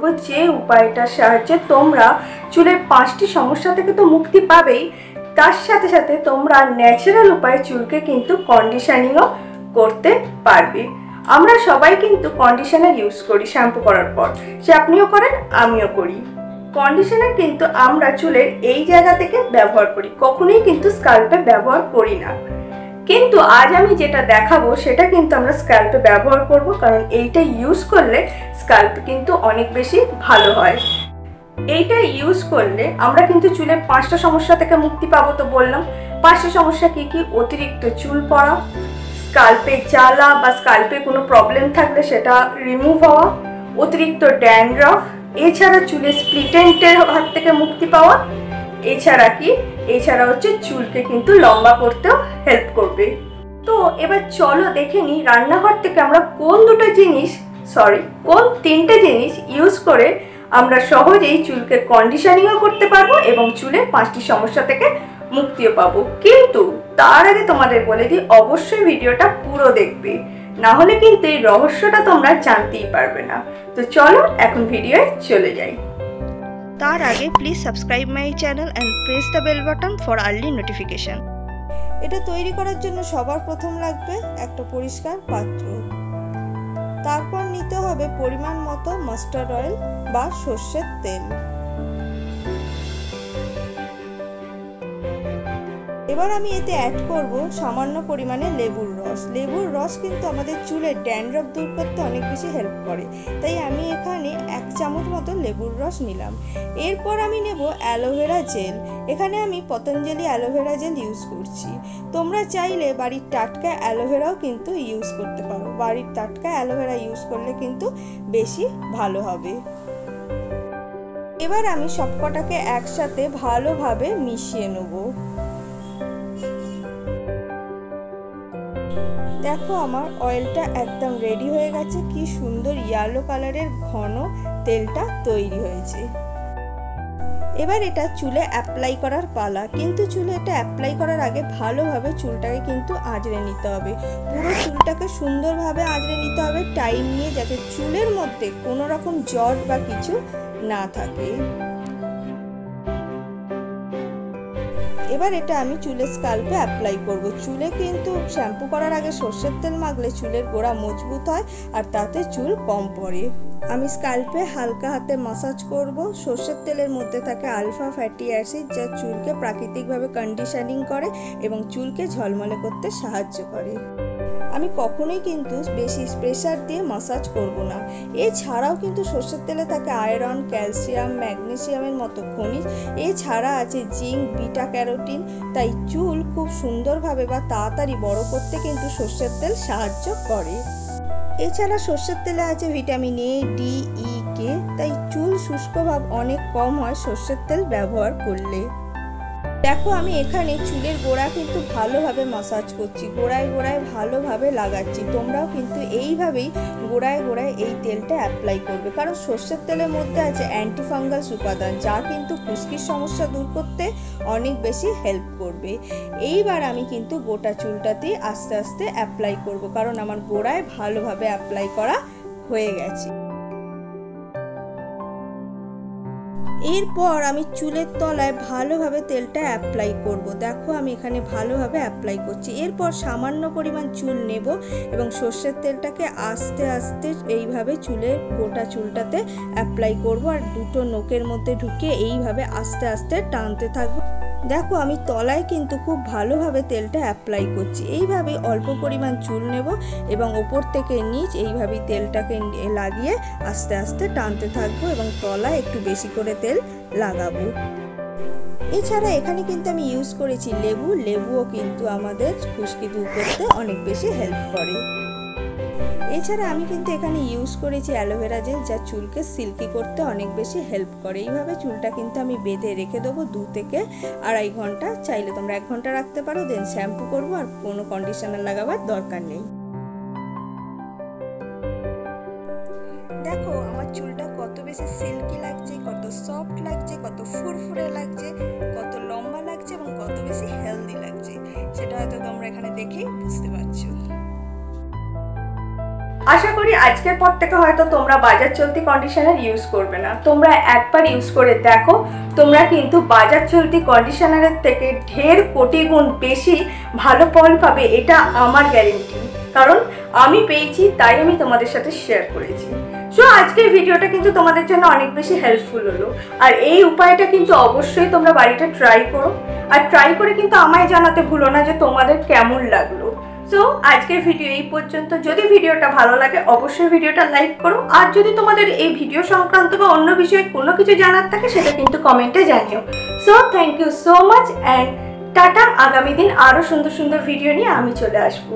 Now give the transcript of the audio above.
বলবো যে উপায়টার সাহায্যে তোমরা চুলের 5টি সমস্যা থেকে তো মুক্তি পাবেই, তার সাথে সাথে তোমরা ন্যাচারাল উপায়ে চুলকে কিন্তু কন্ডিশনিংও করতে পারবে। আমরা সবাই কিন্তু কন্ডিশনার ইউজ করি শ্যাম্পু করার পর, সে আপনিও করেন আমিও করি। কন্ডিশনার কিন্তু আমরা চুলের এই জায়গা থেকে ব্যবহার করি, কখনোই কিন্তু স্কাল্পে ব্যবহার করি না। কিন্তু আজ আমি যেটা দেখাবো সেটা কিন্তু আমরা স্ক্যাল্পে ব্যবহার করব, কারণ এইটা ইউজ করলে স্ক্যাল্প কিন্তু অনেক বেশি ভালো হয়। এইটা ইউজ করলে আমরা কিন্তু চুলের 5টা সমস্যা থেকে মুক্তি পাবো। তো বললাম 5টা সমস্যা কি কি? অতিরিক্ত চুল পড়া, স্ক্যাল্পে জ্বালা বা স্ক্যাল্পে কোনো প্রবলেম থাকলে সেটা রিমুভ হওয়া, অতিরিক্ত ড্যান্ড্রফ, এছাড়া চুলের স্প্লিট এন্ডের হাত থেকে মুক্তি পাওয়া, এছাড়া হচ্ছে চুলকে কিন্তু লম্বা করতেও হেল্প করবে। তো এবার চলো দেখে নিই রান্নাঘর থেকে আমরা কোন 3টে জিনিস ইউজ করে আমরা সহজেই চুলকে কন্ডিশনিংও করতে পারবো এবং চুলের 5টি সমস্যা থেকে মুক্তিও পাবো। কিন্তু তার আগে তোমাদের বলে দিই, অবশ্যই ভিডিওটা পুরো দেখবে, না হলে কিন্তু এই রহস্যটা তোমরা জানতেই পারবে না। তো চলো এখন ভিডিওয়ে চলে যাই। তার আগে please subscribe my channel and press the bell button for early notification. এটা তৈরি করার জন্য সবার প্রথম লাগবে একটা পরিষ্কার পাত্র, তারপর নিতে হবে পরিমাণ মতো মাস্টার্ড অয়েল বা সর্ষের তেল। এবার আমি এতে অ্যাড করব সামান্য পরিমাণে লেবুর রস। লেবুর রস কিন্তু আমাদের চুলের ড্যান্ড্রফ দূর করতে অনেক বেশি হেল্প করে, তাই আমি এখানে 1 চামচ মতো লেবুর রস নিলাম। এরপর আমি নেব অ্যালোভেরা জেল। এখানে আমি পতঞ্জলি অ্যালোভেরা জেল ইউজ করছি। তোমরা চাইলে বাড়ির টাটকা অ্যালোভেরাও কিন্তু ইউজ করতে পারো। বাড়ির টাটকা অ্যালোভেরা ইউজ করলে কিন্তু বেশি ভালো হবে। এবার আমি সবকটাকে একসাথে ভালোভাবে মিশিয়ে নেব। দেখো আমার অয়েলটা একদম রেডি হয়ে গেছে, কি সুন্দর ইয়েলো কালারের ঘন তেলটা তৈরি হয়েছে। এবার এটা চুলে অ্যাপ্লাই করার পালা। কিন্তু চুলে এটা অ্যাপ্লাই করার আগে ভালোভাবে চুলটাকে কিন্তু আঁচড়ে নিতে হবে। পুরো চুলটাকে সুন্দরভাবে আঁচড়ে নিতে হবে টাইম নিয়ে, যাতে চুলের মধ্যে কোনো রকম জট বা কিছু না থাকে। এবার এটা আমি চুলের স্কাল্পে অ্যাপ্লাই করব। চুলে কিন্তু শ্যাম্পু করার আগে সর্ষের তেল মাখলে চুলের গোড়া মজবুত হয় আর তাতে চুল কম পড়ে। আমি স্কাল্পে হালকা হাতে মাসাজ করব। সর্ষের তেলের মধ্যে থাকে আলফা ফ্যাটি অ্যাসিড, যা চুলকে প্রাকৃতিকভাবে কন্ডিশনিং করে এবং চুলকে ঝলমলে করতে সাহায্য করে। আমি কখনোই কিন্তু বেশি প্রেসার দিয়ে মাসাজ করব না। এছাড়াও কিন্তু সর্ষের তেলে থাকে আয়রন, ক্যালসিয়াম, ম্যাগনেসিয়ামের মতো খনিজ। এছাড়া আছে জিঙ্ক, বিটা ক্যারোটিন, তাই চুল খুব সুন্দরভাবে বা তাড়াতাড়ি বড় করতে কিন্তু সর্ষের তেল সাহায্য করে। এছাড়া সর্ষের তেলে আছে ভিটামিন এ, ডি, ই, কে, তাই চুল শুষ্ক ভাব অনেক কম হয় সর্ষের তেল ব্যবহার করলে। দেখো আমি এখানে চুলের গোড়া কিন্তু ভালোভাবে মাসাজ করছি, গোড়ায় গোড়ায় ভালোভাবে লাগাচ্ছি। তোমরাও কিন্তু এইভাবেই গোড়ায় গোড়ায় এই তেলটা অ্যাপ্লাই করবে, কারণ সর্ষের তেলের মধ্যে আছে অ্যান্টিফাঙ্গাস উপাদান, যা কিন্তু খুশকির সমস্যা দূর করতে অনেক বেশি হেল্প করবে। এইবার আমি কিন্তু গোটা চুলটাতেই আস্তে আস্তে অ্যাপ্লাই করব, কারণ আমার গোড়ায় ভালোভাবে অ্যাপ্লাই করা হয়ে গেছে। এরপর আমি চুলের তলায় ভালোভাবে তেলটা অ্যাপ্লাই করব। দেখো আমি এখানে ভালোভাবে অ্যাপ্লাই করছি। এরপর সামান্য পরিমাণ চুল নেব এবং সর্ষের তেলটাকে আস্তে আস্তে এইভাবে চুলের গোটা চুলটাতে অ্যাপ্লাই করব আর দুটো নোকের মধ্যে ঢুকিয়ে এইভাবে আস্তে আস্তে টানতে থাকবো। দেখো আমি তলায় কিন্তু খুব ভালোভাবে তেলটা অ্যাপ্লাই করছি। এইভাবে অল্প পরিমাণ চুল নেব এবং ওপর থেকে নিচ এইভাবে তেলটাকে লাগিয়ে আস্তে আস্তে টানতে থাকবো এবং তলায় একটু বেশি করে তেল লাগাবো। এছাড়া এখানে কিন্তু আমি ইউজ করেছি লেবু। লেবুও কিন্তু আমাদের খুশকি দূর করতে অনেক বেশি হেল্প করে। এছাড়া আমি কিন্তু এখানে ইউজ করেছি অ্যালোভেরা জেল, যা চুলকে সিল্কি করতে অনেক বেশি হেল্প করে। এইভাবে চুলটা কিন্তু আমি বেঁধে রেখে দেবো 2 থেকে 2.5 ঘন্টা। চাইলে তোমরা 1 ঘন্টা রাখতে পারো। দেন শ্যাম্পু করবো, আর কোনো কন্ডিশনার লাগাবার দরকার নেই। দেখো আমার চুলটা কত বেশি সিল্কি লাগছে, কত সফট লাগছে, কত ফুরফুরে লাগছে, কত লম্বা লাগছে এবং কত বেশি হেলদি লাগছে, সেটা হয়তো তোমরা এখানে দেখেই বুঝতে পারছো। আশা করি আজকের পর থেকে হয়তো তোমরা বাজার চলতি কন্ডিশনার ইউজ করবে না। তোমরা একবার ইউজ করে দেখো, তোমরা কিন্তু বাজার চলতি কন্ডিশনারের থেকে ঢের কোটি গুণ বেশি ভালো ফল পাবে, এটা আমার গ্যারেন্টি। কারণ আমি পেয়েছি, তাই আমি তোমাদের সাথে শেয়ার করেছি। সো আজকের ভিডিওটা কিন্তু তোমাদের জন্য অনেক বেশি হেল্পফুল হলো। আর এই উপায়টা কিন্তু অবশ্যই তোমরা বাড়িতে ট্রাই করো, আর ট্রাই করে কিন্তু আমায় জানাতে ভুলো না যে তোমাদের কেমন লাগলো। সো আজকের ভিডিও এই পর্যন্ত। যদি ভিডিওটা ভালো লাগে অবশ্যই ভিডিওটা লাইক করো, আর যদি তোমাদের এই ভিডিও সংক্রান্ত বা অন্য বিষয়ে কোনো কিছু জানার থাকে সেটা কিন্তু কমেন্টে জানিও। So thank you so much and tata. আগামী দিন আরও সুন্দর সুন্দর ভিডিও নিয়ে আমি চলে আসবো।